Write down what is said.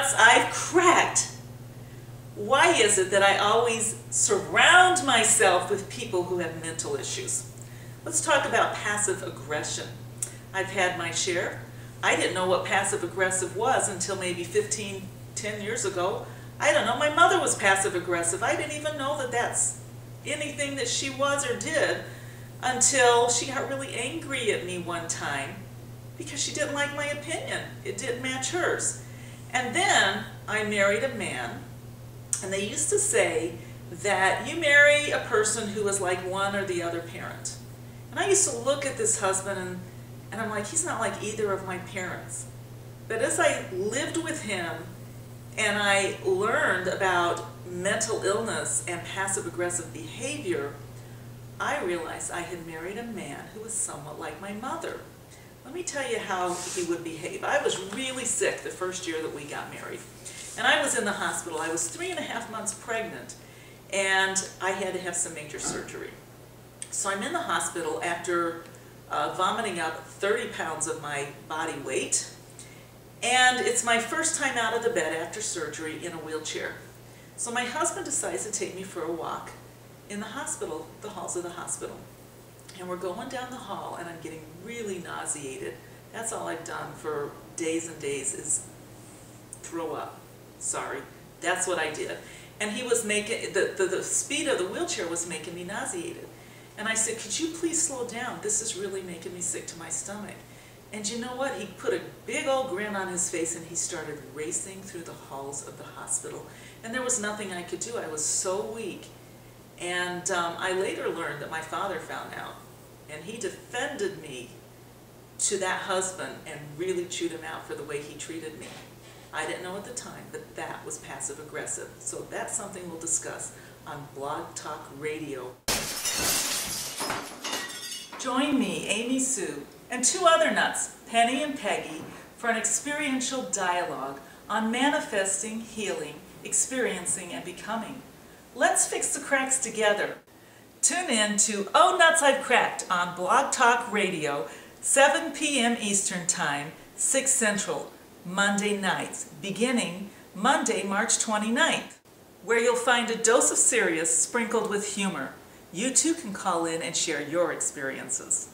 nuts I've cracked. Why is it that I always surround myself with people who have mental issues? Let's talk about passive aggression. I've had my share. I didn't know what passive aggressive was until maybe 10 years ago. I don't know, my mother was passive aggressive. I didn't even know that that's anything that she was or did until she got really angry at me one time because she didn't like my opinion. It didn't match hers. And then I married a man, and they used to say that you marry a person who is like one or the other parent. And I used to look at this husband and I'm like, he's not like either of my parents. But as I lived with him and I learned about mental illness and passive-aggressive behavior, I realized I had married a man who was somewhat like my mother. Let me tell you how he would behave. I was really sick the first year that we got married. And I was in the hospital. I was 3.5 months pregnant, and I had to have some major surgery. So I'm in the hospital after vomiting up 30 pounds of my body weight. And it's my first time out of the bed after surgery in a wheelchair. So my husband decides to take me for a walk in the hospital, the halls of the hospital. And we're going down the hall and I'm getting really nauseated. That's all I've done for days and days is throw up. Sorry, that's what I did. And he was making, the speed of the wheelchair was making me nauseated. And I said, could you please slow down? This is really making me sick to my stomach. And you know what? He put a big old grin on his face and he started racing through the halls of the hospital. And there was nothing I could do. I was so weak. And I later learned that my father found out. And he defended me to that husband and really chewed him out for the way he treated me. I didn't know at the time, but that was passive aggressive. So that's something we'll discuss on Blog Talk Radio. Join me, Amy Sue, and 2 other nuts, Penny and Peggy, for an experiential dialogue on manifesting, healing, experiencing, and becoming. Let's fix the cracks together. Tune in to Oh Nuts I've Cracked on Blog Talk Radio, 7 p.m. Eastern Time, 6 Central, Monday nights, beginning Monday, March 29th, where you'll find a dose of serious sprinkled with humor. You too can call in and share your experiences.